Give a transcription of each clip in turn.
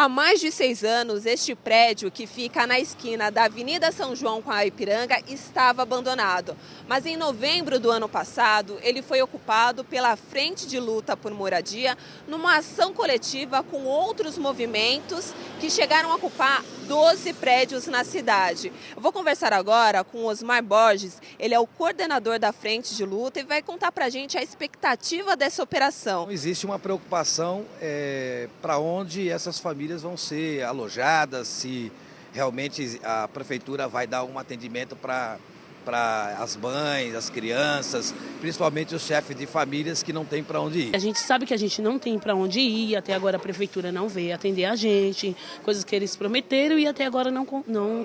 Há mais de 6 anos, este prédio, que fica na esquina da Avenida São João com a Ipiranga, estava abandonado. Mas em novembro do ano passado, ele foi ocupado pela Frente de Luta por Moradia, numa ação coletiva com outros movimentos que chegaram a ocupar 12 prédios na cidade. Eu vou conversar agora com Osmar Borges, ele é o coordenador da Frente de Luta e vai contar pra gente a expectativa dessa operação. Existe uma preocupação para onde essas famílias vão ser alojadas, se realmente a prefeitura vai dar um atendimento para as mães, as crianças, principalmente os chefes de famílias que não têm para onde ir. A gente sabe que a gente não tem para onde ir, até agora a prefeitura não veio atender a gente, coisas que eles prometeram e até agora não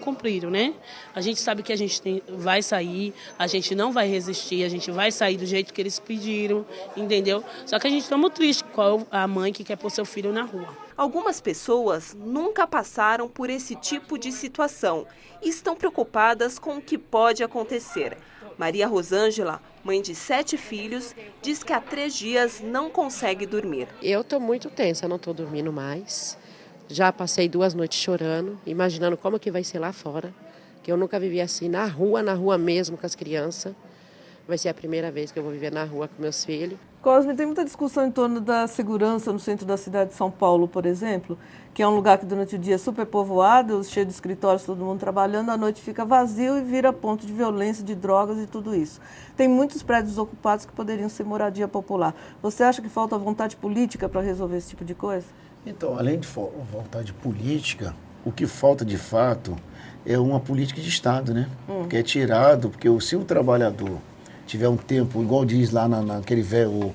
cumpriram, né? A gente sabe que a gente vai sair, a gente não vai resistir, a gente vai sair do jeito que eles pediram, entendeu? Só que a gente está muito triste com a mãe que quer pôr seu filho na rua. Algumas pessoas nunca passaram por esse tipo de situação e estão preocupadas com o que pode acontecer. Maria Rosângela, mãe de 7 filhos, diz que há 3 dias não consegue dormir. Eu estou muito tensa, não estou dormindo mais. Já passei 2 noites chorando, imaginando como que vai ser lá fora. Que eu nunca vivi assim, na rua mesmo com as crianças. Vai ser a primeira vez que eu vou viver na rua com meus filhos. Cosme, tem muita discussão em torno da segurança no centro da cidade de São Paulo, por exemplo, que é um lugar que durante o dia é super povoado, cheio de escritórios, todo mundo trabalhando, à noite fica vazio e vira ponto de violência, de drogas e tudo isso. Tem muitos prédios ocupados que poderiam ser moradia popular. Você acha que falta vontade política para resolver esse tipo de coisa? Então, além de vontade política, o que falta de fato é uma política de Estado, né? Porque é tirado, porque se o trabalhador tiver um tempo, igual diz lá naquele velho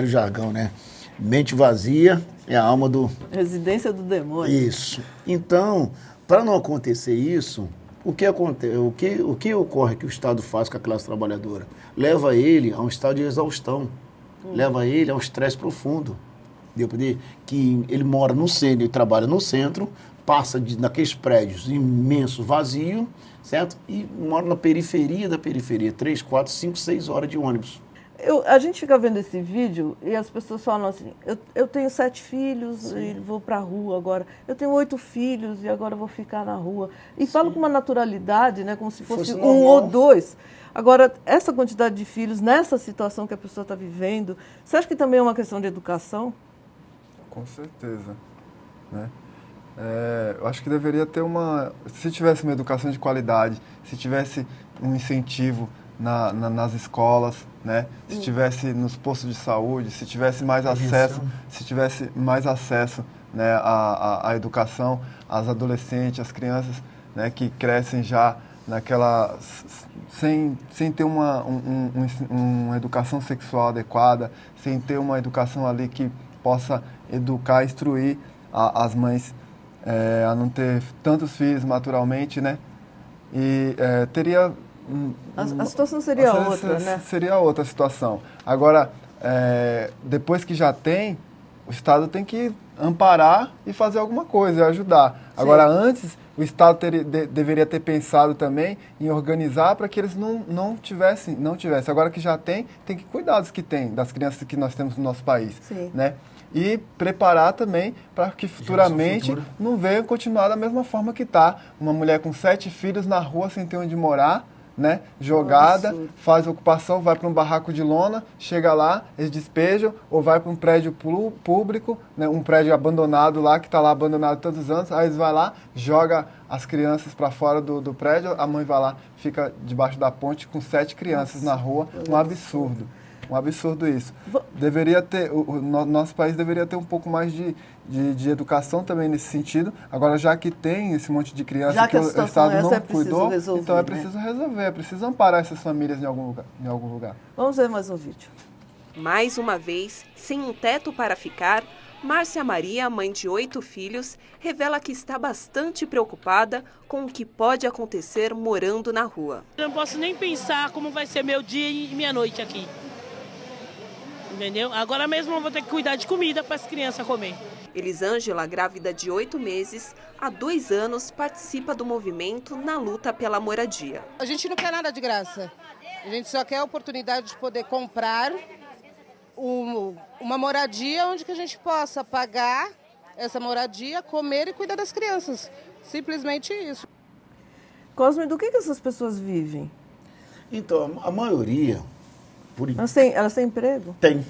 jargão, né? Mente vazia é a alma do... Residência do demônio. Isso. Então, para não acontecer isso, o que ocorre que o Estado faz com a classe trabalhadora? Leva ele a um estado de exaustão, leva ele a um estresse profundo. Que ele mora no centro, ele trabalha no centro, passa naqueles prédios imensos, vazios, certo? E mora na periferia da periferia, 3, 4, 5, 6 horas de ônibus. A gente fica vendo esse vídeo e as pessoas falam assim, eu tenho 7 filhos e vou para a rua agora. Eu tenho 8 filhos e agora vou ficar na rua. E falam com uma naturalidade, né, como se fosse um ou 2. Agora, essa quantidade de filhos, nessa situação que a pessoa está vivendo, você acha que também é uma questão de educação? Com certeza, né? Eu acho que deveria ter se tivesse uma educação de qualidade, se tivesse um incentivo nas escolas, né? Se tivesse nos postos de saúde, se tivesse mais acesso, né, à educação, às adolescentes, às crianças, né, que crescem já sem ter uma educação sexual adequada, sem ter uma educação ali que possa educar, instruir as mães a não ter tantos filhos naturalmente, né? E teria... A situação seria outra, né? Seria outra situação. Agora, depois que já tem, o Estado tem que amparar e fazer alguma coisa, ajudar. Sim. Agora, antes, o Estado deveria ter pensado também em organizar para que eles não tivessem. Agora que já tem que cuidar dos que tem, das crianças que nós temos no nosso país. Sim. Né? E preparar também para que futuramente não venha continuar da mesma forma que está. Uma mulher com 7 filhos na rua sem ter onde morar, né? Jogada, faz ocupação, vai para um barraco de lona, chega lá, eles despejam, ou vai para um prédio público, né? Um prédio abandonado lá, que está lá abandonado todos os anos, aí eles vão lá, joga as crianças para fora do prédio, a mãe vai lá, fica debaixo da ponte com 7 crianças na rua, um absurdo. Um absurdo isso. Deveria ter, nosso país deveria ter um pouco mais de educação também nesse sentido. Agora, já que tem esse monte de crianças que o Estado não cuidou, então é preciso resolver, é preciso amparar essas famílias em algum lugar. Vamos ver mais um vídeo. Mais uma vez, sem um teto para ficar, Márcia Maria, mãe de 8 filhos, revela que está bastante preocupada com o que pode acontecer morando na rua. Eu não posso nem pensar como vai ser meu dia e minha noite aqui. Entendeu? Agora mesmo eu vou ter que cuidar de comida para as crianças comer. Elisângela, grávida de 8 meses, há 2 anos participa do movimento na luta pela moradia. A gente não quer nada de graça. A gente só quer a oportunidade de poder comprar uma moradia onde que a gente possa pagar essa moradia, comer e cuidar das crianças. Simplesmente isso. Cosme, do que essas pessoas vivem? Então, a maioria... Elas têm emprego? Tem.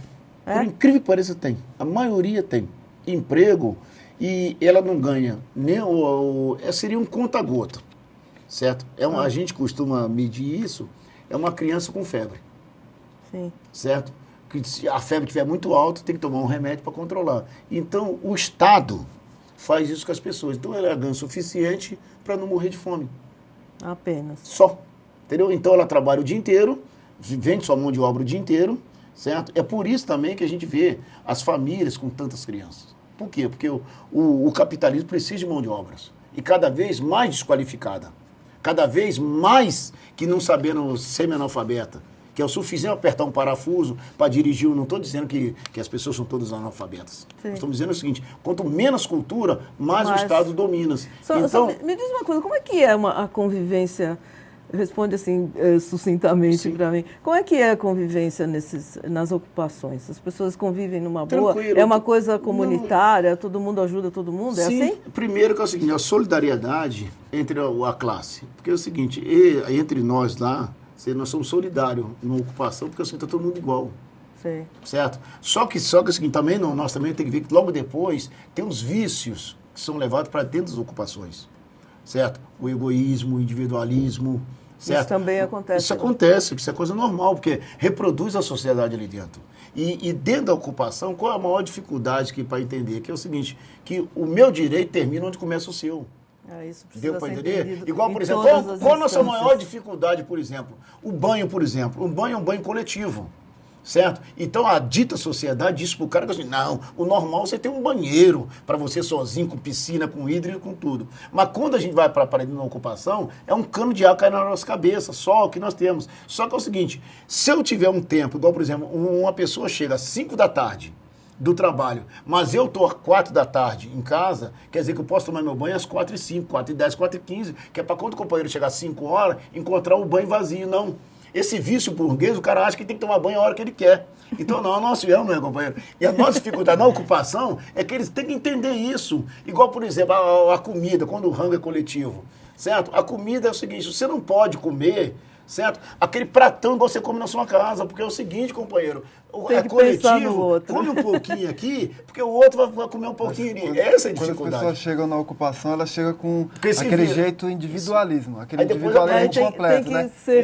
É? Por incrível que pareça, tem. A maioria tem emprego e ela não ganha nem seria um conta-gota, certo? A gente costuma medir isso, é uma criança com febre. Sim. Certo? Que se a febre estiver muito alta, tem que tomar um remédio para controlar. Então, o Estado faz isso com as pessoas. Então, ela ganha o suficiente para não morrer de fome. Apenas. Só. Entendeu? Então, ela trabalha o dia inteiro, vende sua mão de obra o dia inteiro, certo? É por isso também que a gente vê as famílias com tantas crianças. Por quê? Porque o capitalismo precisa de mão de obras. E cada vez mais desqualificada. Cada vez mais que não sabendo semi-analfabeta. Que é o suficiente apertar um parafuso para dirigir. Eu não estou dizendo que as pessoas são todas analfabetas. Estamos dizendo o seguinte, quanto menos cultura, mais o Estado domina. Então, me diz uma coisa, como é que é a convivência, responde assim sucintamente para mim, como é que é a convivência nas ocupações? As pessoas convivem numa boa? Tranquilo. É uma coisa comunitária, todo mundo ajuda todo mundo? É Sim, assim? Primeiro que é o seguinte, a solidariedade entre a classe. Porque é o seguinte, entre nós lá, nós somos solidários na ocupação, porque assim, está todo mundo igual. Sim. Certo? Só que é o seguinte, também nós também temos que ver que logo depois tem os vícios que são levados para dentro das ocupações. Certo? O egoísmo, o individualismo. Certo? Isso também acontece. Isso acontece, isso é coisa normal, porque reproduz a sociedade ali dentro. E dentro da ocupação, qual é a maior dificuldade para entender? Que é o seguinte, que o meu direito termina onde começa o seu. Isso precisa Deu para ser entender? entendido Igual, por exemplo, qual a nossa maior dificuldade, por exemplo? O banho, por exemplo. O banho é um banho coletivo, certo? Então a dita sociedade diz para o cara que assim, não, o normal é você ter um banheiro para você sozinho, com piscina, com hidro, com tudo. Mas quando a gente vai para dentro da ocupação, é um cano de água caindo na nossa cabeça, só o que nós temos. Só que é o seguinte, se eu tiver um tempo, igual, por exemplo, uma pessoa chega às 5 da tarde, do trabalho, mas eu estou às 4 da tarde em casa, quer dizer que eu posso tomar meu banho às 4h05, 4h10, 4h15, que é para quando o companheiro chegar às 5 horas, encontrar o banho vazio, não. Esse vício burguês, o cara acha que tem que tomar banho a hora que ele quer. Então, não é, companheiro? E a nossa dificuldade na ocupação é que eles têm que entender isso. Igual, por exemplo, a comida, quando o rango é coletivo, certo? A comida é o seguinte, você não pode comer, certo? Aquele pratão igual você come na sua casa, porque é o seguinte, companheiro, é coletivo, come um pouquinho aqui, porque o outro vai comer um pouquinho ali. Essa é a dificuldade. Quando as pessoas chegam na ocupação, elas chegam com aquele jeito individualismo, aquele depois individualismo completo, tem né? que ser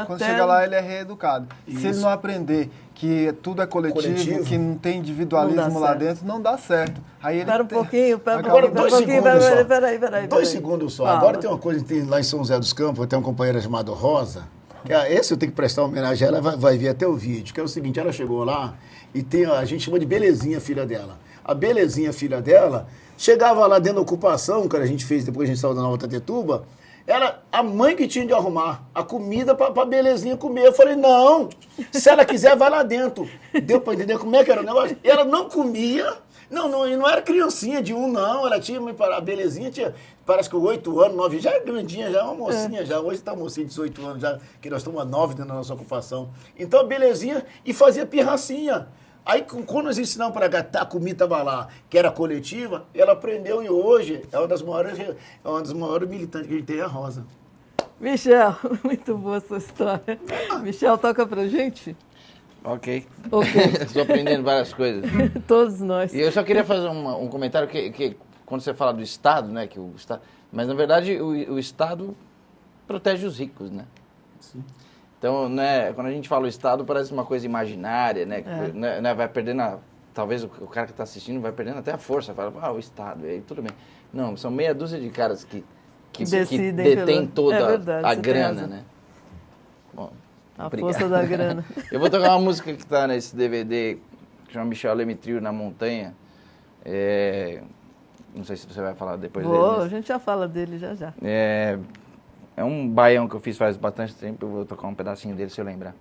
Quando chega lá, ele é reeducado. Isso. Se ele não aprender que tudo é coletivo, que não tem individualismo lá dentro, não dá certo. Aí ele Espera um pouquinho, Agora, 2 segundos só. Peraí. 2 segundos só. Agora tem uma coisa que tem lá em São José dos Campos, tem uma companheira chamada Rosa, que esse eu tenho que prestar homenagem a ela, vai ver até o vídeo, que é o seguinte, ela chegou lá e a gente chama de Belezinha, filha dela. A Belezinha, filha dela, chegava lá dentro da ocupação, que a gente fez depois a gente saiu da Nova Tatetuba, era a mãe que tinha de arrumar a comida pra Belezinha comer. Eu falei, não, se ela quiser, vai lá dentro. Deu pra entender como é que era o negócio? E ela não comia, não era criancinha de não, ela tinha, a Belezinha tinha, parece que 8 anos, 9, já é grandinha, já é uma mocinha, já, hoje tá mocinha de 18 anos, já, que nós estamos a 9 dentro da nossa ocupação. Então a Belezinha, e fazia pirracinha. Aí, quando nós ensinamos para ela, a comida estava lá, que era coletiva, ela aprendeu e hoje é uma das maiores militantes que a gente tem, é a Rosa. Michel, muito boa essa história. Michel, toca pra gente? Ok. Estou aprendendo várias coisas. Todos nós. E eu só queria fazer um comentário que quando você fala do Estado, né, que o Estado, mas na verdade o Estado protege os ricos, né? Sim. Então, né, quando a gente fala o Estado, parece uma coisa imaginária, né? Né, vai perdendo, talvez o cara que está assistindo vai perdendo até a força, fala, o Estado, aí tudo bem. Não, são meia dúzia de caras que detêm toda a grana, né? Bom, obrigado. Força da grana. Eu vou tocar uma música que está nesse DVD, que chama Michel Lemitrio na Montanha. Não sei se você vai falar depois dele. A gente já fala dele já. É um baião que eu fiz faz bastante tempo, eu vou tocar um pedacinho dele se eu lembrar.